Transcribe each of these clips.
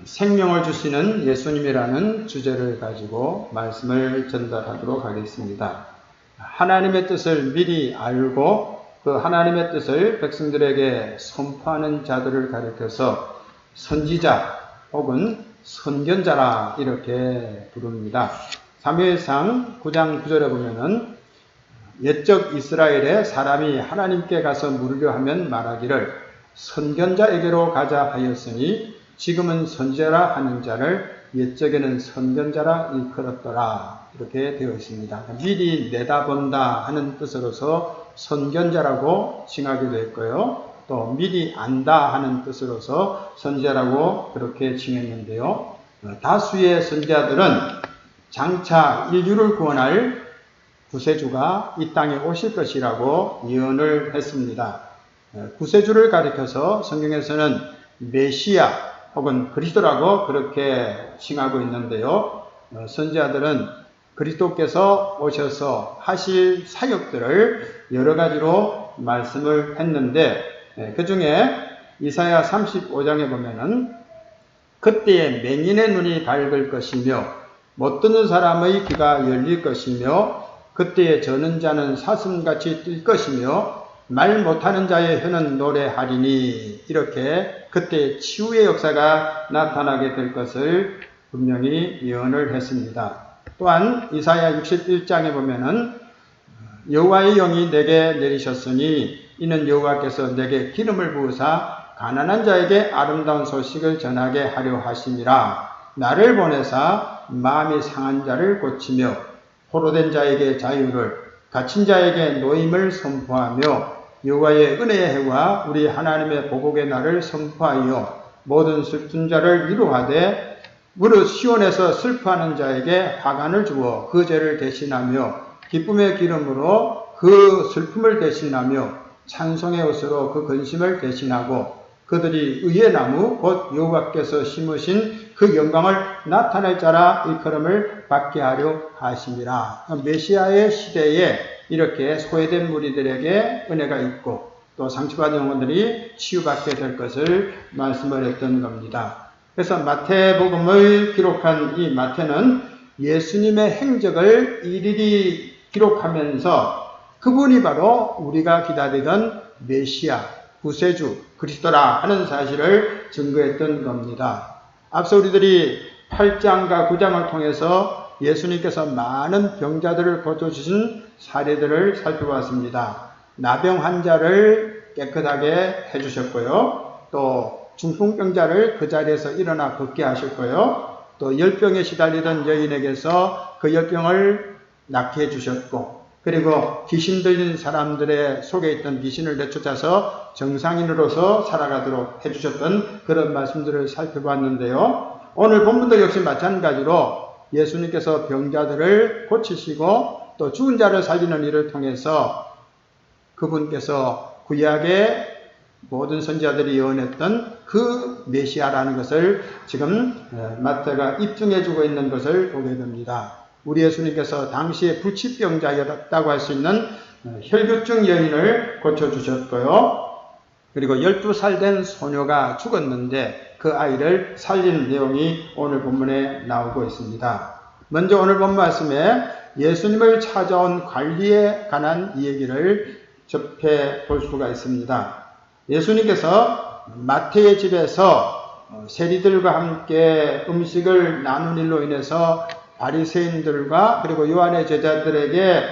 생명을 주시는 예수님이라는 주제를 가지고 말씀을 전달하도록 하겠습니다. 하나님의 뜻을 미리 알고 그 하나님의 뜻을 백성들에게 선포하는 자들을 가리켜서 선지자 혹은 선견자라 이렇게 부릅니다. 사무엘상 9장 9절에 보면은 옛적 이스라엘의 사람이 하나님께 가서 물으려 하면 말하기를 선견자에게로 가자 하였으니 지금은 선지자라 하는 자를 옛적에는 선견자라 일컬었더라 이렇게 되어 있습니다. 미리 내다본다 하는 뜻으로서 선견자라고 칭하기도 했고요. 또 미리 안다 하는 뜻으로서 선지자라고 그렇게 칭했는데요. 다수의 선지자들은 장차 인류를 구원할 구세주가 이 땅에 오실 것이라고 예언을 했습니다. 구세주를 가리켜서 성경에서는 메시아 혹은 그리스도라고 그렇게 칭하고 있는데요. 선지자들은 그리스도께서 오셔서 하실 사역들을 여러 가지로 말씀을 했는데 그 중에 이사야 35장에 보면은 그때에 맹인의 눈이 밝을 것이며 못 듣는 사람의 귀가 열릴 것이며 그때에 저는 자는 사슴같이 뛸 것이며 말 못하는 자의 혀는 노래하리니 이렇게 그때 치유의 역사가 나타나게 될 것을 분명히 예언을 했습니다. 또한 이사야 61장에 보면은 여호와의 영이 내게 내리셨으니 이는 여호와께서 내게 기름을 부으사 가난한 자에게 아름다운 소식을 전하게 하려 하심이라. 나를 보내사 마음이 상한 자를 고치며 포로된 자에게 자유를 갇힌 자에게 노임을 선포하며 여호와의 은혜의 해와 우리 하나님의 보복의 날을 선포하여 모든 슬픈 자를 위로하되 무릇 시온에서 슬퍼하는 자에게 화관을 주어 그 죄를 대신하며 기쁨의 기름으로 그 슬픔을 대신하며 찬송의 옷으로 그 근심을 대신하고 그들이 의의 나무 곧 여호와께서 심으신 그 영광을 나타낼 자라 일컬음을 받게 하려 하심이라. 메시아의 시대에 이렇게 소외된 무리들에게 은혜가 있고 또 상처받은 영혼들이 치유받게 될 것을 말씀을 했던 겁니다. 그래서 마태복음을 기록한 이 마태는 예수님의 행적을 일일이 기록하면서 그분이 바로 우리가 기다리던 메시아, 구세주, 그리스도라 하는 사실을 증거했던 겁니다. 앞서 우리들이 8장과 9장을 통해서 예수님께서 많은 병자들을 고쳐주신 사례들을 살펴봤습니다. 나병 환자를 깨끗하게 해주셨고요. 또 중풍병자를 그 자리에서 일어나 걷게 하셨고요. 또 열병에 시달리던 여인에게서 그 열병을 낫게 해주셨고 그리고 귀신 들린 사람들의 속에 있던 귀신을 내쫓아서 정상인으로서 살아가도록 해주셨던 그런 말씀들을 살펴봤는데요. 오늘 본문도 역시 마찬가지로 예수님께서 병자들을 고치시고 또 죽은 자를 살리는 일을 통해서 그분께서 구약의 모든 선지자들이 예언했던 그 메시아라는 것을 지금 마태가 입증해주고 있는 것을 보게 됩니다. 우리 예수님께서 당시에 불치병자였다고 할 수 있는 혈류증 여인을 고쳐주셨고요. 그리고 12살 된 소녀가 죽었는데 그 아이를 살린 내용이 오늘 본문에 나오고 있습니다. 먼저 오늘 본 말씀에 예수님을 찾아온 관리에 관한 이 얘기를 접해 볼 수가 있습니다. 예수님께서 마태의 집에서 세리들과 함께 음식을 나눈 일로 인해서 바리새인들과 그리고 요한의 제자들에게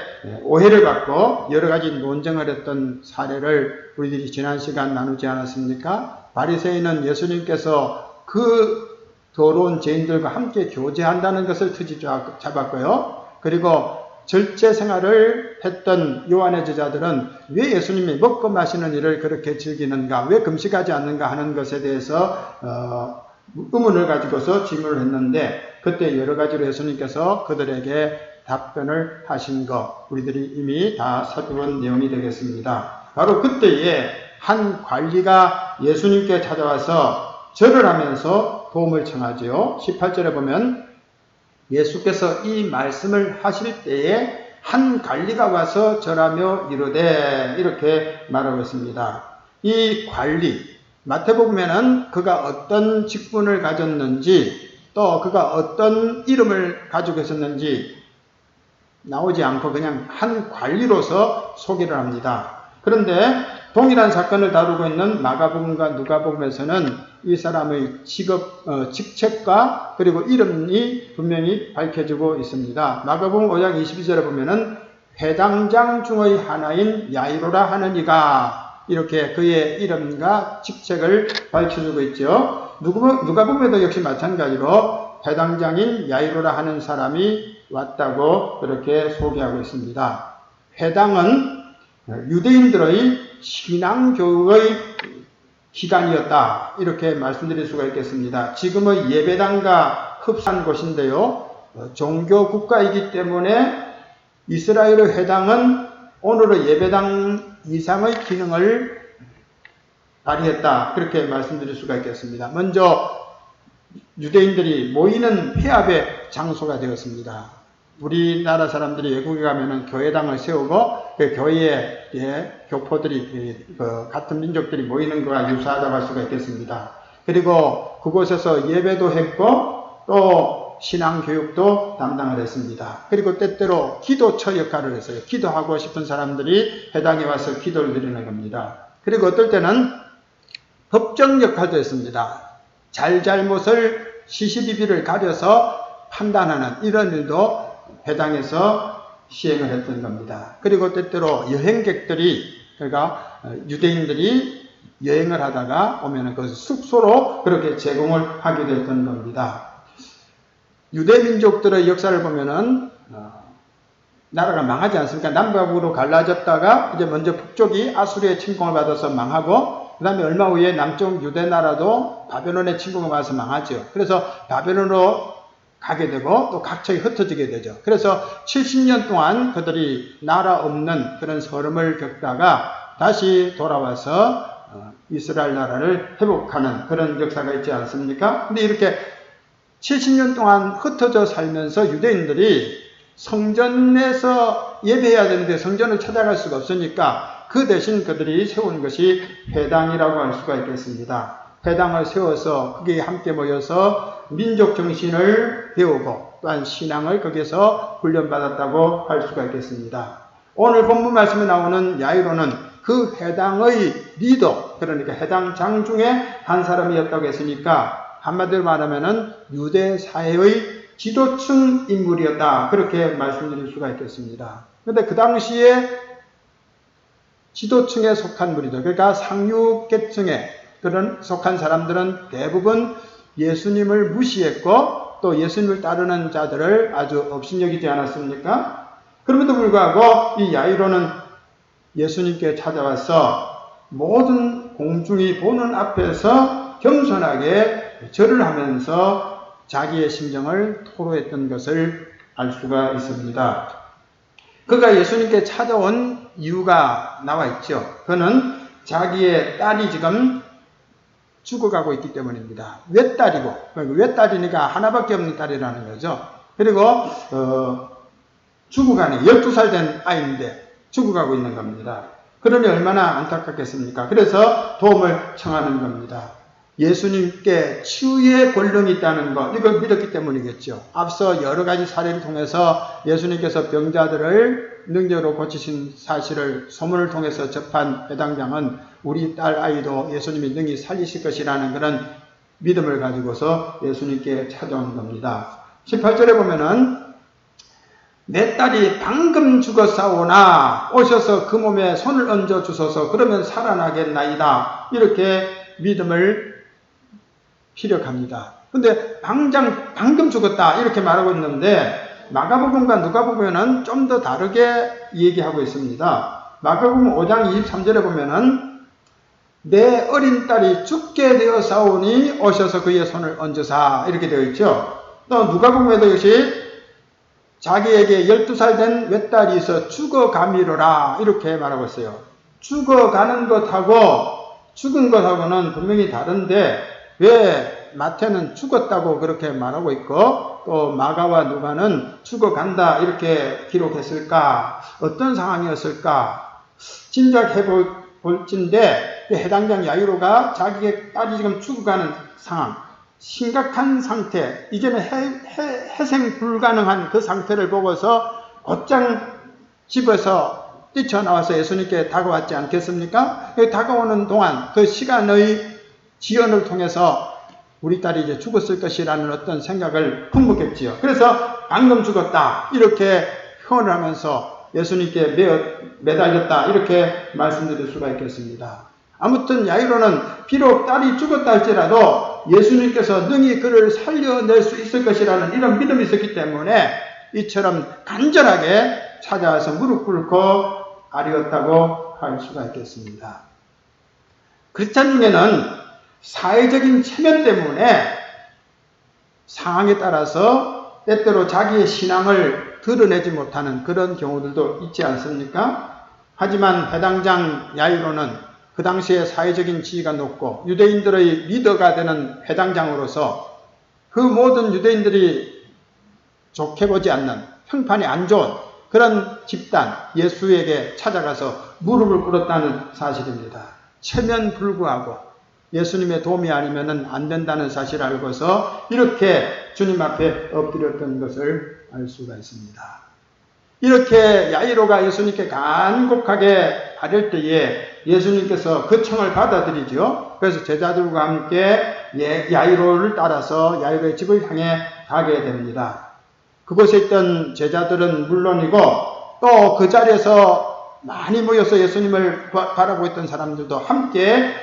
오해를 받고 여러 가지 논쟁을 했던 사례를 우리들이 지난 시간 나누지 않았습니까? 바리새인은 예수님께서 그 더러운 죄인들과 함께 교제한다는 것을 트집 잡았고요. 그리고 절제 생활을 했던 요한의 제자들은 왜 예수님이 먹고 마시는 일을 그렇게 즐기는가, 왜 금식하지 않는가 하는 것에 대해서 의문을 가지고서 질문을 했는데 그때 여러 가지로 예수님께서 그들에게 답변을 하신 것 우리들이 이미 다 살펴본 내용이 되겠습니다. 바로 그때에 한 관리가 예수님께 찾아와서 절을 하면서 도움을 청하지요. 18절에 보면 예수께서 이 말씀을 하실 때에 한 관리가 와서 절하며 이르되 이렇게 말하고 있습니다. 이 관리, 마태복음에는 그가 어떤 직분을 가졌는지 또 그가 어떤 이름을 가지고 있었는지 나오지 않고 그냥 한 관리로서 소개를 합니다. 그런데 동일한 사건을 다루고 있는 마가복음과 누가복음에서는 이 사람의 직책과 그리고 이름이 분명히 밝혀지고 있습니다. 마가복음 5장 22절에 보면은 회당장 중의 하나인 야이로라 하는 이가 이렇게 그의 이름과 직책을 밝혀주고 있죠. 누가복음에도 역시 마찬가지로 회당장인 야이로라 하는 사람이 왔다고 그렇게 소개하고 있습니다. 회당은 유대인들의 신앙교육의 기관이었다 이렇게 말씀드릴 수가 있겠습니다. 지금의 예배당과 흡사한 곳인데요. 종교 국가이기 때문에 이스라엘의 회당은 오늘의 예배당 이상의 기능을 발휘했다 그렇게 말씀드릴 수가 있겠습니다. 먼저 유대인들이 모이는 회합의 장소가 되었습니다. 우리나라 사람들이 외국에 가면은 교회당을 세우고 그 교회에 교포들이 같은 민족들이 모이는 것과 유사하다고 할 수가 있겠습니다. 그리고 그곳에서 예배도 했고 또 신앙교육도 담당을 했습니다. 그리고 때때로 기도처 역할을 했어요. 기도하고 싶은 사람들이 회당에 와서 기도를 드리는 겁니다. 그리고 어떨 때는 법정 역할도 했습니다. 잘잘못을 시시비비를 가려서 판단하는 이런 일도 회당에서 시행을 했던 겁니다. 그리고 때때로 여행객들이 그러니까 유대인들이 여행을 하다가 오면은 그 숙소로 그렇게 제공을 하게 됐던 겁니다. 유대 민족들의 역사를 보면은 나라가 망하지 않습니까? 남북으로 갈라졌다가 이제 먼저 북쪽이 아수르의 침공을 받아서 망하고 그 다음에 얼마 후에 남쪽 유대 나라도 바벨론의 침공을 받아서 망하죠. 그래서 바벨론으로 가게 되고 또 각처에 흩어지게 되죠. 그래서 70년 동안 그들이 나라 없는 그런 서름을 겪다가 다시 돌아와서 이스라엘 나라를 회복하는 그런 역사가 있지 않습니까? 근데 이렇게 70년 동안 흩어져 살면서 유대인들이 성전에서 예배해야 되는데 성전을 찾아갈 수가 없으니까 그 대신 그들이 세운 것이 회당이라고 할 수가 있겠습니다. 회당을 세워서 거기에 함께 모여서 민족 정신을 배우고 또한 신앙을 거기에서 훈련받았다고 할 수가 있겠습니다. 오늘 본문 말씀에 나오는 야이로는 그 회당의 리더, 그러니까 회당장 중에 한 사람이었다고 했으니까 한마디로 말하면은 유대 사회의 지도층 인물이었다. 그렇게 말씀드릴 수가 있겠습니다. 그런데 그 당시에 지도층에 속한 무리들, 그러니까 상류계층에 그런 속한 사람들은 대부분 예수님을 무시했고 또 예수님을 따르는 자들을 아주 업신여기지 않았습니까? 그럼에도 불구하고 이 야이로는 예수님께 찾아와서 모든 공중이 보는 앞에서 겸손하게 절을 하면서 자기의 심정을 토로했던 것을 알 수가 있습니다. 그가 예수님께 찾아온 이유가 나와 있죠. 그는 자기의 딸이 지금 죽어가고 있기 때문입니다. 외딸이고, 외딸이니까 하나밖에 없는 딸이라는 거죠. 그리고 죽어가는 12살 된 아이인데 죽어가고 있는 겁니다. 그러니 얼마나 안타깝겠습니까? 그래서 도움을 청하는 겁니다. 예수님께 치유의 권능이 있다는 것, 이걸 믿었기 때문이겠죠. 앞서 여러 가지 사례를 통해서 예수님께서 병자들을 능력으로 고치신 사실을 소문을 통해서 접한 회당장은 우리 딸 아이도 예수님이 능히 살리실 것이라는 그런 믿음을 가지고서 예수님께 찾아온 겁니다. 18절에 보면은 내 딸이 방금 죽었사오나 오셔서 그 몸에 손을 얹어 주소서 그러면 살아나겠나이다. 이렇게 믿음을 피력합니다. 근데 방금 죽었다 이렇게 말하고 있는데 마가복음과 누가복음에는 좀 더 다르게 얘기하고 있습니다. 마가복음 5장 23절에 보면은 내 어린 딸이 죽게 되어사오니 오셔서 그의 손을 얹으사 이렇게 되어 있죠. 또 누가복음에도 역시 자기에게 12살 된 외딸이 있어 죽어가미로라 이렇게 말하고 있어요. 죽어가는 것하고 죽은 것하고는 분명히 다른데 왜 마태는 죽었다고 그렇게 말하고 있고 또 마가와 누가는 죽어간다 이렇게 기록했을까? 어떤 상황이었을까? 짐작해 볼 볼진데 해당장 야이로가 자기의 딸이 지금 죽어가는 상황, 심각한 상태, 이제는 회생 불가능한 그 상태를 보고서 곧장 집에서 뛰쳐나와서 예수님께 다가왔지 않겠습니까? 다가오는 동안 그 시간의 지연을 통해서 우리 딸이 이제 죽었을 것이라는 어떤 생각을 품었겠지요. 그래서 방금 죽었다 이렇게 표현을 하면서 예수님께 매달렸다 이렇게 말씀드릴 수가 있겠습니다. 아무튼 야이로는 비록 딸이 죽었다 할지라도 예수님께서 능히 그를 살려낼 수 있을 것이라는 이런 믿음이 있었기 때문에 이처럼 간절하게 찾아와서 무릎 꿇고 아뢰었다고 할 수가 있겠습니다. 크리스찬 중에는 사회적인 체면 때문에 상황에 따라서 때때로 자기의 신앙을 드러내지 못하는 그런 경우들도 있지 않습니까? 하지만 회당장 야이로는 그 당시에 사회적인 지위가 높고 유대인들의 리더가 되는 회당장으로서 그 모든 유대인들이 좋게 보지 않는 평판이 안 좋은 그런 집단 예수에게 찾아가서 무릎을 꿇었다는 사실입니다. 체면 불구하고 예수님의 도움이 아니면 안 된다는 사실을 알고서 이렇게 주님 앞에 엎드렸던 것을 알 수가 있습니다. 이렇게 야이로가 예수님께 간곡하게 아뢰을 때에 예수님께서 그 청을 받아들이죠. 그래서 제자들과 함께 야이로를 따라서 야이로의 집을 향해 가게 됩니다. 그곳에 있던 제자들은 물론이고 또 그 자리에서 많이 모여서 예수님을 바라보고 있던 사람들도 함께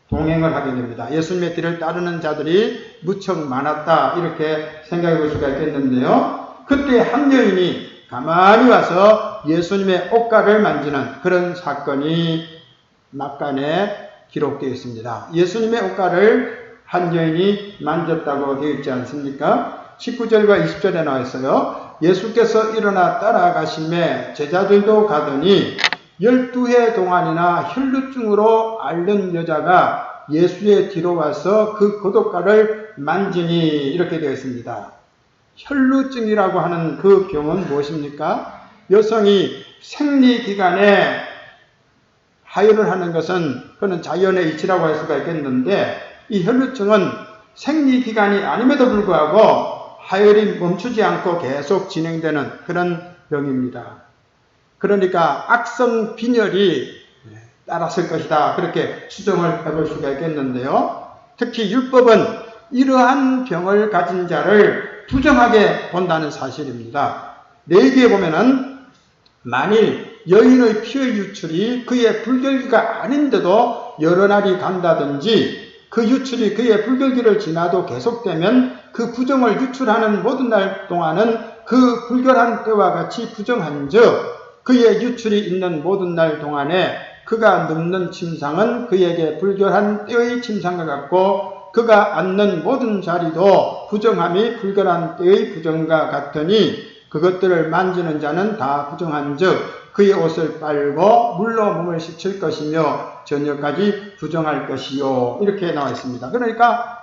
동행을 하게 됩니다. 예수님의 뒤를 따르는 자들이 무척 많았다 이렇게 생각해 볼 수가 있겠는데요. 그때 한 여인이 가만히 와서 예수님의 옷가를 만지는 그런 사건이 막간에 기록되어 있습니다. 예수님의 옷가를 한 여인이 만졌다고 되어 있지 않습니까? 19절과 20절에 나와 있어요. 예수께서 일어나 따라가심에 제자들도 가더니 12해 동안이나 혈루증으로 앓는 여자가 예수의 뒤로 와서 그 겉옷가를 만지니 이렇게 되어 있습니다. 혈루증이라고 하는 그 병은 무엇입니까? 여성이 생리기간에 하혈을 하는 것은 그는 자연의 이치라고 할 수가 있겠는데 이 혈루증은 생리기간이 아님에도 불구하고 하혈이 멈추지 않고 계속 진행되는 그런 병입니다. 그러니까 악성 빈혈이 따랐을 것이다 그렇게 추정을 해볼 수가 있겠는데요. 특히 율법은 이러한 병을 가진 자를 부정하게 본다는 사실입니다. 레위기에 보면은 만일 여인의 피의 유출이 그의 불결기가 아닌데도 여러 날이 간다든지 그 유출이 그의 불결기를 지나도 계속되면 그 부정을 유출하는 모든 날 동안은 그 불결한 때와 같이 부정한즉 그의 유출이 있는 모든 날 동안에 그가 눕는 침상은 그에게 불결한 때의 침상과 같고 그가 앉는 모든 자리도 부정함이 불결한 때의 부정과 같으니 그것들을 만지는 자는 다 부정한즉 그의 옷을 빨고 물로 몸을 씻을 것이며 저녁까지 부정할 것이요 이렇게 나와 있습니다. 그러니까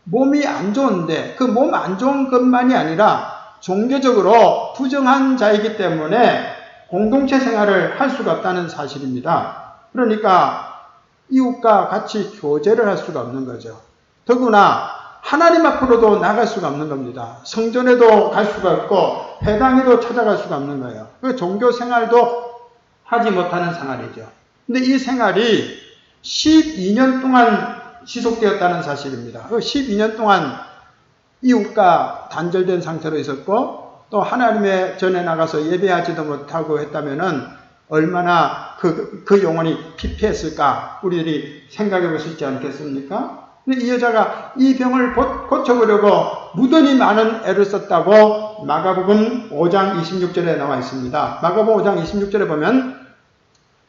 몸이 안 좋은데 그 몸 안 좋은 것만이 아니라 종교적으로 부정한 자이기 때문에 공동체 생활을 할 수가 없다는 사실입니다. 그러니까 이웃과 같이 교제를 할 수가 없는 거죠. 더구나 하나님 앞으로도 나갈 수가 없는 겁니다. 성전에도 갈 수가 없고 회당에도 찾아갈 수가 없는 거예요. 그 종교 생활도 하지 못하는 생활이죠. 근데 이 생활이 12년 동안 지속되었다는 사실입니다. 그 12년 동안 이웃과 단절된 상태로 있었고 또 하나님의 전에 나가서 예배하지도 못하고 했다면은 얼마나 그 영혼이 피폐했을까 우리들이 생각해 볼 수 있지 않겠습니까? 근데 이 여자가 이 병을 고쳐보려고 무던히 많은 애를 썼다고 마가복음 5장 26절에 나와 있습니다. 마가복음 5장 26절에 보면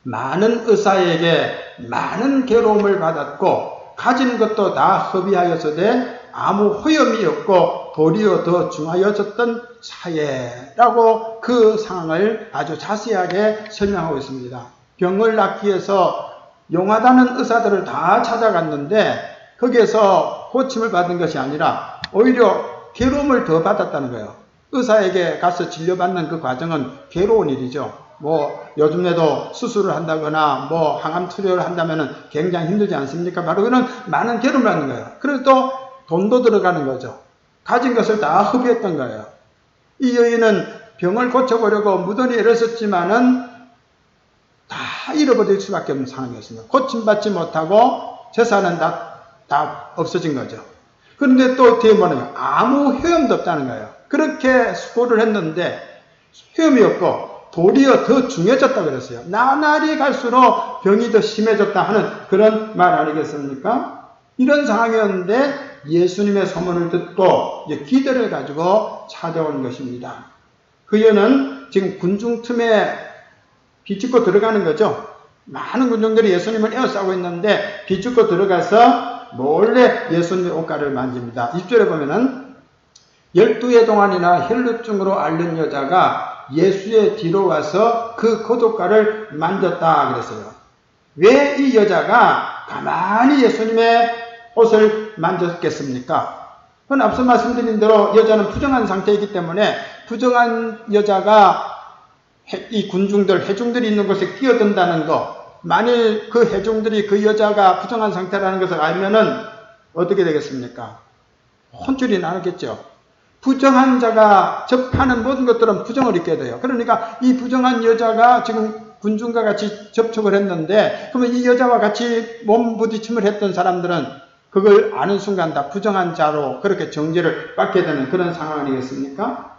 많은 의사에게 많은 괴로움을 받았고 가진 것도 다 허비하였으되 아무 허염이 없고 도리어 더 중하여졌던 사예라고 그 상황을 아주 자세하게 설명하고 있습니다. 병을 낫기 위해서 용하다는 의사들을 다 찾아갔는데 거기에서 고침을 받은 것이 아니라 오히려 괴로움을 더 받았다는 거예요. 의사에게 가서 진료받는 그 과정은 괴로운 일이죠. 뭐 요즘에도 수술을 한다거나 뭐 항암 치료를 한다면 굉장히 힘들지 않습니까? 바로 그런 많은 괴로움을 하는 거예요. 그래서 또 돈도 들어가는 거죠. 가진 것을 다 허비했던 거예요. 이 여인은 병을 고쳐보려고 무던히 애를 썼지만은 다 잃어버릴 수밖에 없는 상황이었습니다. 고침받지 못하고 재산은 다 없어진 거죠. 그런데 또 뒤에 뭐는 거예요? 아무 효험도 없다는 거예요. 그렇게 수고를 했는데 효험이 없고 도리어 더 중해졌다 그랬어요. 나날이 갈수록 병이 더 심해졌다 하는 그런 말 아니겠습니까? 이런 상황이었는데 예수님의 소문을 듣고 기대를 가지고 찾아온 것입니다. 그 여는 지금 군중 틈에 비집고 들어가는 거죠. 많은 군중들이 예수님을 에워싸고 있는데 비집고 들어가서 몰래 예수님의 옷가를 만집니다. 6절에 보면은 12해 동안이나 혈루증으로 앓는 여자가 예수의 뒤로 와서 그 겉옷가를 만졌다 그랬어요. 왜 이 여자가 가만히 예수님의 옷을 만졌겠습니까? 그건 앞서 말씀드린 대로 여자는 부정한 상태이기 때문에 부정한 여자가 이 군중들, 회중들이 있는 곳에 끼어든다는 것, 만일 그 회중들이 그 여자가 부정한 상태라는 것을 알면은 어떻게 되겠습니까? 혼쭐이 나겠죠. 부정한 자가 접하는 모든 것들은 부정을 입게 돼요. 그러니까 이 부정한 여자가 지금 군중과 같이 접촉을 했는데, 그러면 이 여자와 같이 몸 부딪힘을 했던 사람들은 그걸 아는 순간 다 부정한 자로 그렇게 정죄를 받게 되는 그런 상황 아니겠습니까?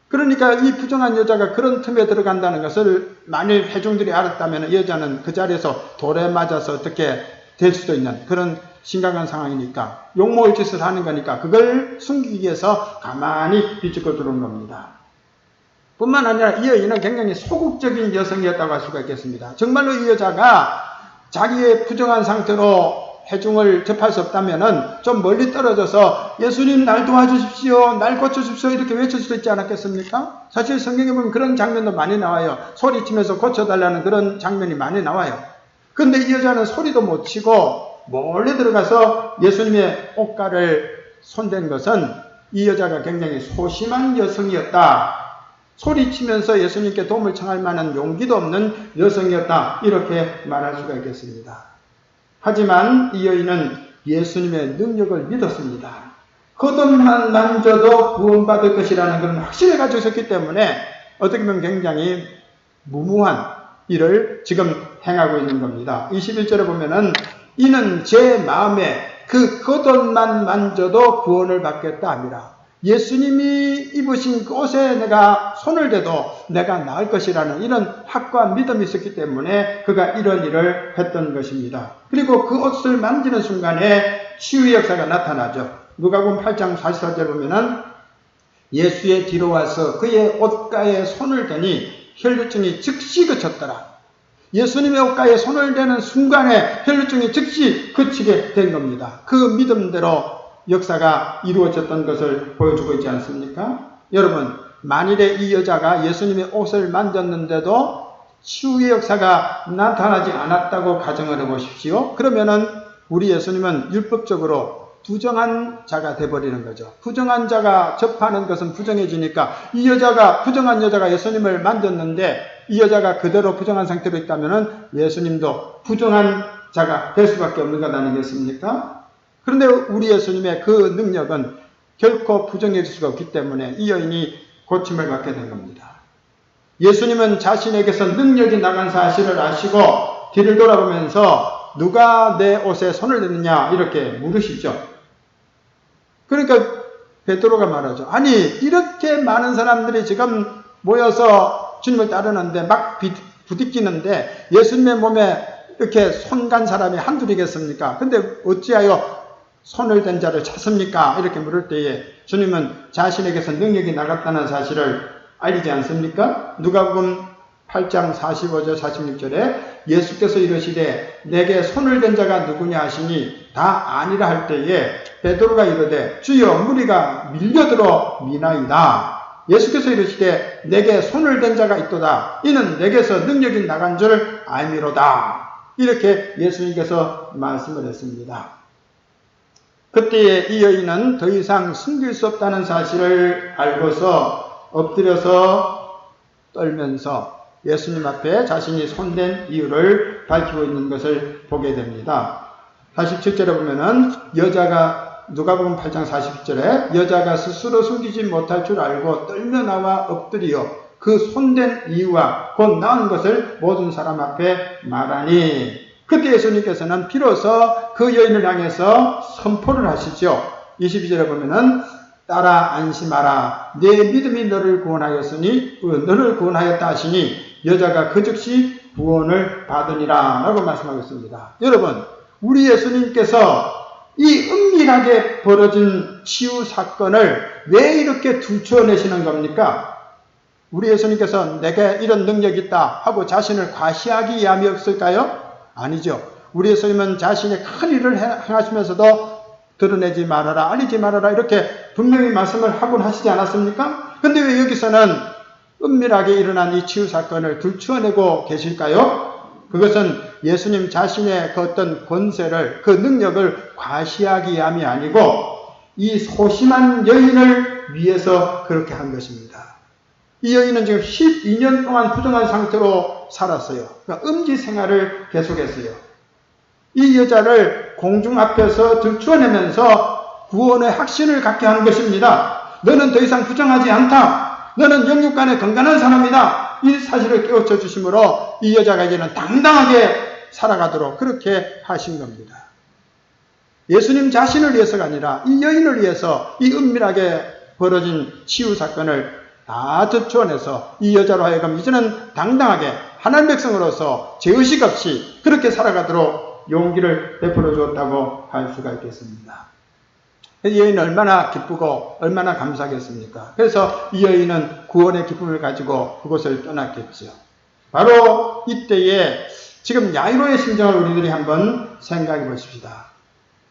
그러니까 이 부정한 여자가 그런 틈에 들어간다는 것을 만일 회중들이 알았다면 이 여자는 그 자리에서 돌에 맞아서 어떻게 될 수도 있는 그런 심각한 상황이니까 욕먹을 짓을 하는 거니까 그걸 숨기기 위해서 가만히 비집고 들어온 겁니다. 뿐만 아니라 이 여인은 굉장히 소극적인 여성이었다고 할 수가 있겠습니다. 정말로 이 여자가 자기의 부정한 상태로 회중을 접할 수 없다면은 좀 멀리 떨어져서 예수님 날 도와주십시오, 날 고쳐주십시오 이렇게 외칠 수도 있지 않았겠습니까? 사실 성경에 보면 그런 장면도 많이 나와요. 소리치면서 고쳐달라는 그런 장면이 많이 나와요. 그런데 이 여자는 소리도 못 치고 몰래 들어가서 예수님의 옷가를 손댄 것은 이 여자가 굉장히 소심한 여성이었다. 소리치면서 예수님께 도움을 청할 만한 용기도 없는 여성이었다. 이렇게 말할 수가 있겠습니다. 하지만 이 여인은 예수님의 능력을 믿었습니다. 겉옷만 만져도 구원받을 것이라는 그런 확신을 가지고 있었기 때문에 어떻게 보면 굉장히 무모한 일을 지금 행하고 있는 겁니다. 21절에 보면은 이는 제 마음에 그 겉옷만 만져도 구원을 받겠다 합니다. 예수님이 입으신 그 옷에 내가 손을 대도 내가 나을 것이라는 이런 확고한 믿음이 있었기 때문에 그가 이런 일을 했던 것입니다. 그리고 그 옷을 만지는 순간에 치유의 역사가 나타나죠. 누가복음 8장 44절 보면은 예수의 뒤로 와서 그의 옷가에 손을 대니 혈루증이 즉시 그쳤더라. 예수님의 옷가에 손을 대는 순간에 혈루증이 즉시 그치게 된 겁니다. 그 믿음대로 역사가 이루어졌던 것을 보여주고 있지 않습니까? 여러분, 만일에 이 여자가 예수님의 옷을 만졌는데도 치유의 역사가 나타나지 않았다고 가정을 해보십시오. 그러면은 우리 예수님은 율법적으로 부정한 자가 돼버리는 거죠. 부정한 자가 접하는 것은 부정해지니까 이 여자가, 부정한 여자가 예수님을 만졌는데 이 여자가 그대로 부정한 상태로 있다면은 예수님도 부정한 자가 될 수밖에 없는 것 아니겠습니까? 그런데 우리 예수님의 그 능력은 결코 부정해질 수가 없기 때문에 이 여인이 고침을 받게 된 겁니다. 예수님은 자신에게서 능력이 나간 사실을 아시고 뒤를 돌아보면서 누가 내 옷에 손을 댔느냐 이렇게 물으시죠. 그러니까 베드로가 말하죠. 아니 이렇게 많은 사람들이 지금 모여서 주님을 따르는데 막 부딪히는데 예수님의 몸에 이렇게 손 간 사람이 한둘이겠습니까? 근데 어찌하여 손을 댄 자를 찾습니까? 이렇게 물을 때에 주님은 자신에게서 능력이 나갔다는 사실을 알리지 않습니까? 누가복음 8장 45절 46절에 예수께서 이르시되 내게 손을 댄 자가 누구냐 하시니 다 아니라 할 때에 베드로가 이르되 주여 무리가 밀려들어 미나이다. 예수께서 이르시되 내게 손을 댄 자가 있도다. 이는 내게서 능력이 나간 줄 알미로다. 이렇게 예수님께서 말씀을 했습니다. 그때에 이 여인은 더 이상 숨길 수 없다는 사실을 알고서 엎드려서 떨면서 예수님 앞에 자신이 손댄 이유를 밝히고 있는 것을 보게 됩니다. 47절에 보면은 여자가 누가복음 8장 41절에 여자가 스스로 숨기지 못할 줄 알고 떨며 나와 엎드리어 그 손댄 이유와 곧 나은 것을 모든 사람 앞에 말하니 그때 예수님께서는 비로소 그 여인을 향해서 선포를 하시죠. 22절에 보면은 딸아 안심하라 내 믿음이 너를 구원하였다 하시니 여자가 그 즉시 구원을 받으니라 라고 말씀하고 있습니다. 여러분 우리 예수님께서 이 은밀하게 벌어진 치유 사건을 왜 이렇게 들춰내시는 겁니까? 우리 예수님께서 내게 이런 능력이 있다 하고 자신을 과시하기 위함이 없을까요? 아니죠. 우리 예수님은 자신의 큰 일을 행하시면서도 드러내지 말아라, 알리지 말아라 이렇게 분명히 말씀을 하곤 하시지 않았습니까? 근데 왜 여기서는 은밀하게 일어난 이 치유 사건을 들추어내고 계실까요? 그것은 예수님 자신의 그 어떤 권세를, 그 능력을 과시하기 위함이 아니고 이 소심한 여인을 위해서 그렇게 한 것입니다. 이 여인은 지금 12년 동안 부정한 상태로 살았어요. 그러니까 음지 생활을 계속했어요. 이 여자를 공중 앞에서 들추어내면서 구원의 확신을 갖게 하는 것입니다. 너는 더 이상 부정하지 않다. 너는 영육간에 건강한 사람이다. 이 사실을 깨우쳐 주심으로 이 여자가 이제는 당당하게 살아가도록 그렇게 하신 겁니다. 예수님 자신을 위해서가 아니라 이 여인을 위해서 이 은밀하게 벌어진 치유 사건을 다 들추어내서 이 여자로 하여금 이제는 당당하게 하나님 백성으로서 죄의식 없이 그렇게 살아가도록 용기를 베풀어 주었다고 할 수가 있겠습니다. 이 여인은 얼마나 기쁘고 얼마나 감사하겠습니까? 그래서 이 여인은 구원의 기쁨을 가지고 그곳을 떠났겠죠. 바로 이때에 지금 야이로의 심정을 우리들이 한번 생각해 보십시다.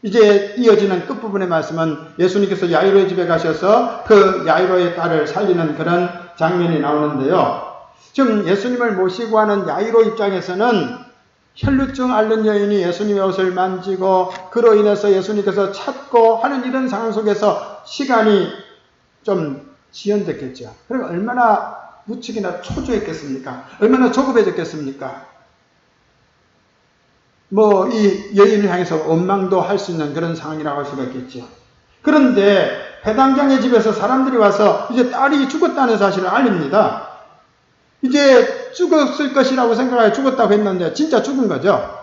이제 이어지는 끝부분의 말씀은 예수님께서 야이로의 집에 가셔서 그 야이로의 딸을 살리는 그런 장면이 나오는데요. 지금 예수님을 모시고 하는 야이로 입장에서는 혈루증 앓는 여인이 예수님의 옷을 만지고 그로 인해서 예수님께서 찾고 하는 이런 상황 속에서 시간이 좀 지연됐겠죠. 그러니까 얼마나 무척이나 초조했겠습니까? 얼마나 조급해졌겠습니까? 이 여인을 향해서 원망도 할 수 있는 그런 상황이라고 할 수가 있겠죠. 그런데 회당장의 집에서 사람들이 와서 이제 딸이 죽었다는 사실을 알립니다. 이제 죽었을 것이라고 생각하여 죽었다고 했는데 진짜 죽은 거죠.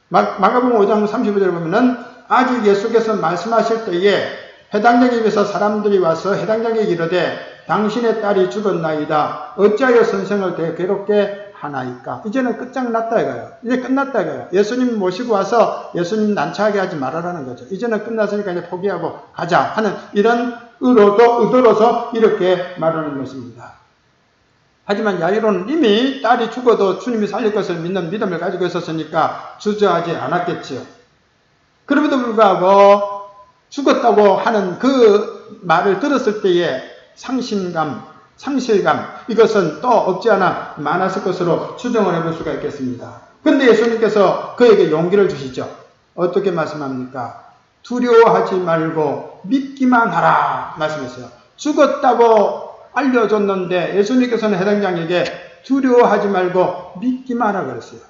마가복음 5장 35절에 보면은 아직 예수께서 말씀하실 때에 회당장의 집에서 사람들이 와서 회당장에게 이르되 당신의 딸이 죽었나이다. 어찌하여 선생을 되게 괴롭게 하나이까? 이제는 끝장났다 이거예요. 이제 끝났다 이거예요. 예수님 모시고 와서 예수님 난처하게 하지 말아라는 거죠. 이제는 끝났으니까 이제 포기하고 가자 하는 이런 의도로서 이렇게 말하는 것입니다. 하지만 야이로는 이미 딸이 죽어도 주님이 살릴 것을 믿는 믿음을 가지고 있었으니까 주저하지 않았겠지요. 그럼에도 불구하고 죽었다고 하는 그 말을 들었을 때의 상실감, 이것은 또 없지 않아 많았을 것으로 추정을 해볼 수가 있겠습니다. 그런데 예수님께서 그에게 용기를 주시죠. 어떻게 말씀합니까? 두려워하지 말고 믿기만 하라 말씀했어요. 죽었다고 알려줬는데 예수님께서는 해당장에게 두려워하지 말고 믿기만 하라 그랬어요.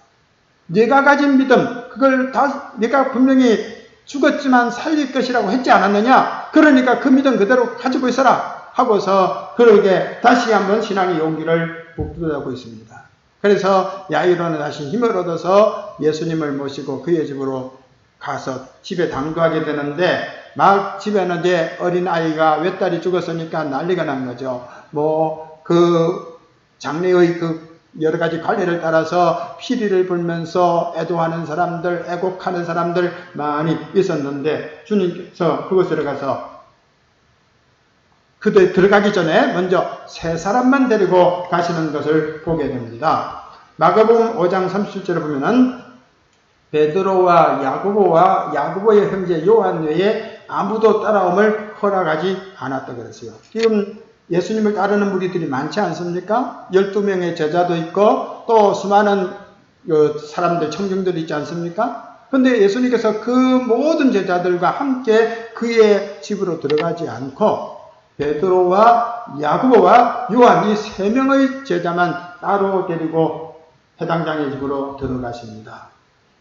네가 가진 믿음, 그걸 다 네가 분명히 죽었지만 살릴 것이라고 했지 않았느냐? 그러니까 그 믿음 그대로 가지고 있어라 하고서 그에게 다시 한번 신앙의 용기를 북돋아주고 있습니다. 그래서 야이로는 다시 힘을 얻어서 예수님을 모시고 그의 집으로 가서 집에 당도하게 되는데 막 집에는 이제 어린아이가 외딸이 죽었으니까 난리가 난 거죠. 그 장례의 그 여러 가지 관례를 따라서 피리를 불면서 애도하는 사람들, 애곡하는 사람들 많이 있었는데 주님께서 그곳에 가서 그들 들어가기 전에 먼저 세 사람만 데리고 가시는 것을 보게 됩니다. 마가복음 5장 37절에 보면은 베드로와 야고보의 형제 요한 외에 아무도 따라옴을 허락하지 않았다 그랬어요. 지금 예수님을 따르는 무리들이 많지 않습니까? 12명의 제자도 있고 또 수많은 사람들, 청중들이 있지 않습니까? 그런데 예수님께서 그 모든 제자들과 함께 그의 집으로 들어가지 않고 베드로와 야고보와 요한 이 세 명의 제자만 따로 데리고 해당장의 집으로 들어가십니다.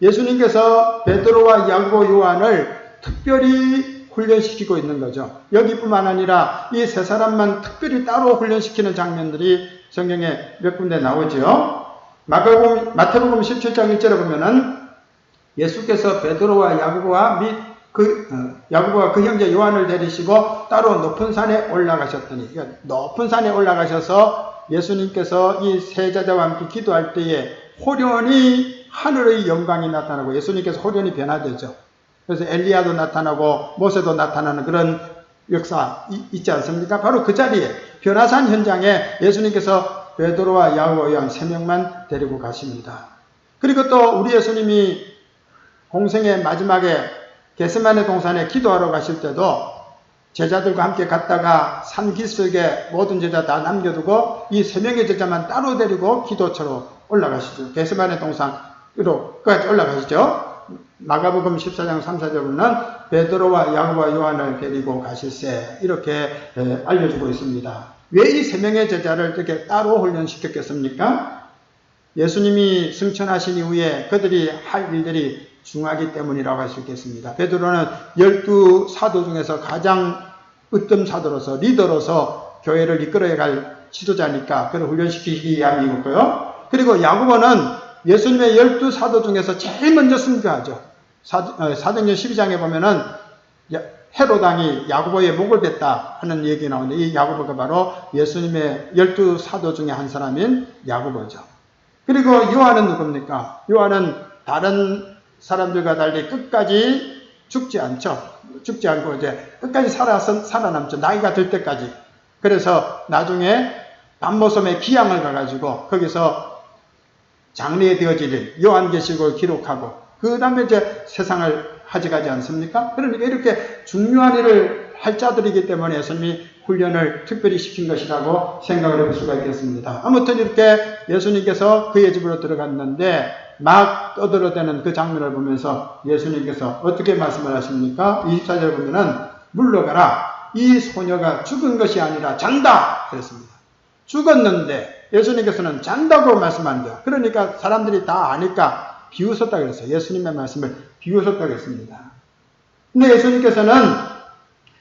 예수님께서 베드로와 야고보, 요한을 특별히 훈련시키고 있는 거죠. 여기뿐만 아니라 이 세 사람만 특별히 따로 훈련시키는 장면들이 성경에 몇 군데 나오죠. 마태복음 17장 1절에 보면은 예수께서 베드로와 야고보와 야고보와 그 형제 요한을 데리시고 따로 높은 산에 올라가셨더니, 그러니까 높은 산에 올라가셔서 예수님께서 이 세 제자와 함께 기도할 때에 호련히 하늘의 영광이 나타나고 예수님께서 호련히 변화되죠. 그래서 엘리야도 나타나고 모세도 나타나는 그런 역사 있지 않습니까? 바로 그 자리에 변화산 현장에 예수님께서 베드로와 야고보, 요한 3명만 데리고 가십니다. 그리고 또 우리 예수님이 공생의 마지막에 겟세마네 동산에 기도하러 가실 때도 제자들과 함께 갔다가 산 기슭에 모든 제자 다 남겨두고 이 3명의 제자만 따로 데리고 기도처로 올라가시죠. 겟세마네 동산으로까지 올라가시죠. 마가복음 14장 3, 4절에 보면 베드로와 야고보와 요한을 데리고 가실세 이렇게 알려주고 있습니다. 왜 이 3명의 제자를 이렇게 따로 훈련시켰겠습니까? 예수님이 승천하신 이후에 그들이 할 일들이 중하기 때문이라고 할 수 있겠습니다. 베드로는 12사도 중에서 가장 으뜸 사도로서 리더로서 교회를 이끌어갈 지도자니까 그를 훈련시키기 위함이고요. 그리고 야고보는 예수님의 12사도 중에서 제일 먼저 순교하죠. 사도행전 12장에 보면은 헤로당이 야고보의 목을 뱉다 하는 얘기 나오는데 이 야고보가 바로 예수님의 12사도 중에 한 사람인 야고보죠. 그리고 요한은 누굽니까? 요한은 다른 사람들과 달리 끝까지 죽지 않죠. 죽지 않고 이제 끝까지 살아남죠. 나이가 들 때까지. 그래서 나중에 밤모섬에 기양을 가가지고 거기서 장래에 되어질 일, 요한계시록을 기록하고 그 다음에 이제 세상을 가져가지 않습니까? 그러니까 이렇게 중요한 일을 할 자들이기 때문에 예수님이 훈련을 특별히 시킨 것이라고 생각을 해볼 수가 있겠습니다. 아무튼 이렇게 예수님께서 그의 집으로 들어갔는데 막 떠들어대는 그 장면을 보면서 예수님께서 어떻게 말씀을 하십니까? 24절에 보면은 물러가라. 이 소녀가 죽은 것이 아니라 잔다. 그랬습니다. 죽었는데 예수님께서는 잔다고 말씀한대요. 그러니까 사람들이 다 아니까 비웃었다고 그랬어요. 예수님의 말씀을 비웃었다고 했습니다. 근데 예수님께서는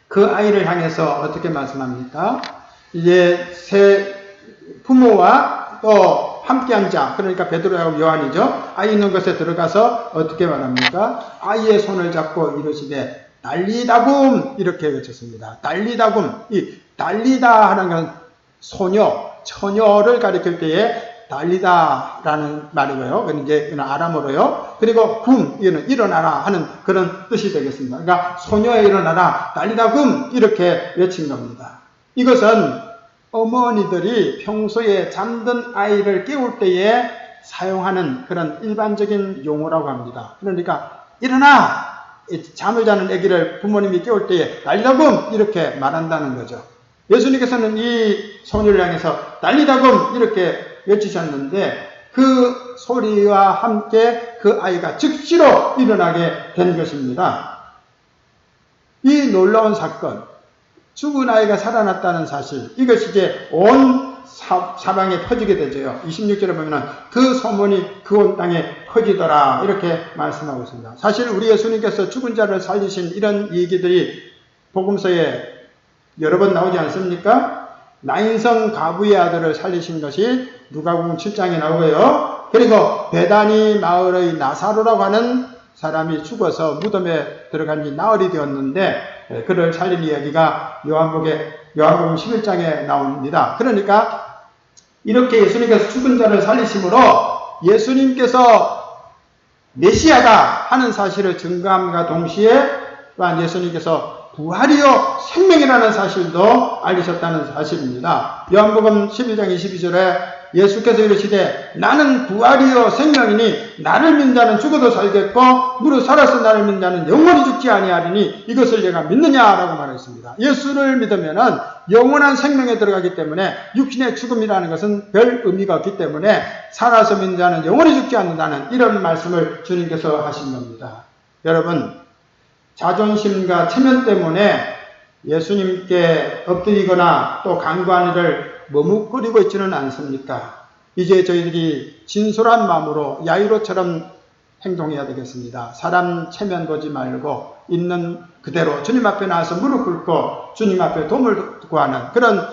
그 아이를 향해서 어떻게 말씀합니까? 이제 새 부모와 또 함께한 자, 그러니까 베드로하고 요한이죠. 아이 있는 곳에 들어가서 어떻게 말합니까? 아이의 손을 잡고 이르시되 달리다굼 이렇게 외쳤습니다. 달리다굼. 이 달리다 하는 건 소녀, 처녀를 가리킬 때에 달리다라는 말이고요. 이제 아람어로요. 그리고 이는 일어나라 하는 그런 뜻이 되겠습니다. 그러니까 소녀에 일어나라, 달리다굼 이렇게 외친 겁니다. 이것은 어머니들이 평소에 잠든 아이를 깨울 때에 사용하는 그런 일반적인 용어라고 합니다. 그러니까 일어나! 잠을 자는 아기를 부모님이 깨울 때에 달리다굼 이렇게 말한다는 거죠. 예수님께서는 이 소녀를 향해서 달리다굼 이렇게 외치셨는데 그 소리와 함께 그 아이가 즉시로 일어나게 된 것입니다. 이 놀라운 사건, 죽은 아이가 살아났다는 사실, 이것이 이제 온 사방에 퍼지게 되죠. 26절에 보면 그 소문이 그 온 땅에 퍼지더라 이렇게 말씀하고 있습니다. 사실 우리 예수님께서 죽은 자를 살리신 이런 얘기들이 복음서에 여러 번 나오지 않습니까? 나인성 가부의 아들을 살리신 것이 누가복음 7장에 나오고요. 그리고 베다니 마을의 나사로라고 하는 사람이 죽어서 무덤에 들어간 지 나흘이 되었는데 그를 살린 이야기가 요한복음 11장에 나옵니다. 그러니까 이렇게 예수님께서 죽은 자를 살리심으로 예수님께서 메시아다 하는 사실을 증거함과 동시에 또한 예수님께서 부활이요 생명이라는 사실도 알리셨다는 사실입니다. 요한복음 11장 22절에 예수께서 이르시되 나는 부활이요 생명이니 나를 믿는 자는 죽어도 살겠고 무릇 살아서 나를 믿는 자는 영원히 죽지 아니하리니 이것을 내가 믿느냐라고 말했습니다. 예수를 믿으면은 영원한 생명에 들어가기 때문에 육신의 죽음이라는 것은 별 의미가 없기 때문에 살아서 믿는 자는 영원히 죽지 않는다는 이런 말씀을 주님께서 하신 겁니다. 여러분, 자존심과 체면 때문에 예수님께 엎드리거나 또 간구하는 일을 머뭇거리고 있지는 않습니까? 이제 저희들이 진솔한 마음으로 야이로처럼 행동해야 되겠습니다. 사람 체면 보지 말고 있는 그대로 주님 앞에 나와서 무릎 꿇고 주님 앞에 도움을 구하는 그런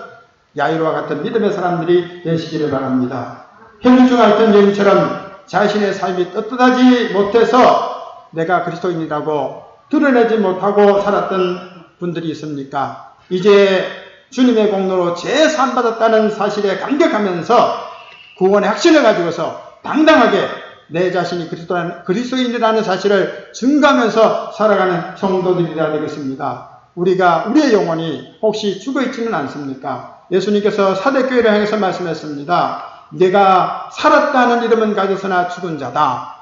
야이로와 같은 믿음의 사람들이 되시기를 바랍니다. 현주가 같은 여인처럼 자신의 삶이 떳떳하지 못해서 내가 그리스도인이라고 드러내지 못하고 살았던 분들이 있습니까? 이제 주님의 공로로 재산 받았다는 사실에 감격하면서 구원의 확신을 가지고서 당당하게 내 자신이 그리스도인이라는 사실을 증거하면서 살아가는 성도들이라 되겠습니다. 우리의 영혼이 혹시 죽어있지는 않습니까? 예수님께서 사대교회를 향해서 말씀했습니다. 내가 살았다는 이름은 가졌으나 죽은 자다.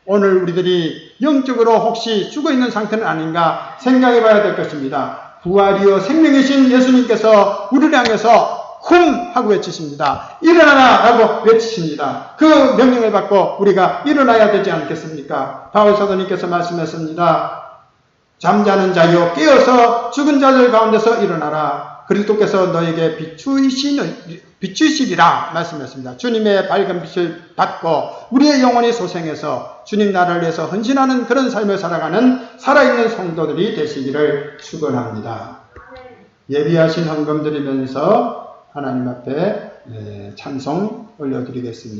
오늘 우리들이 영적으로 혹시 죽어있는 상태는 아닌가 생각해 봐야 될 것입니다. 부활이요 생명이신 예수님께서 우리를 향해서 쿵 하고 외치십니다. 일어나라 라고 외치십니다. 그 명령을 받고 우리가 일어나야 되지 않겠습니까? 바울 사도님께서 말씀했습니다. 잠자는 자여 깨어서 죽은 자들 가운데서 일어나라. 그리스도께서 너에게 비추시리라 말씀했습니다. 주님의 밝은 빛을 받고 우리의 영혼이 소생해서 주님 나라를 위해서 헌신하는 그런 삶을 살아가는 살아있는 성도들이 되시기를 축원합니다. 예비하신 헌금 드리면서 하나님 앞에 찬송 올려드리겠습니다.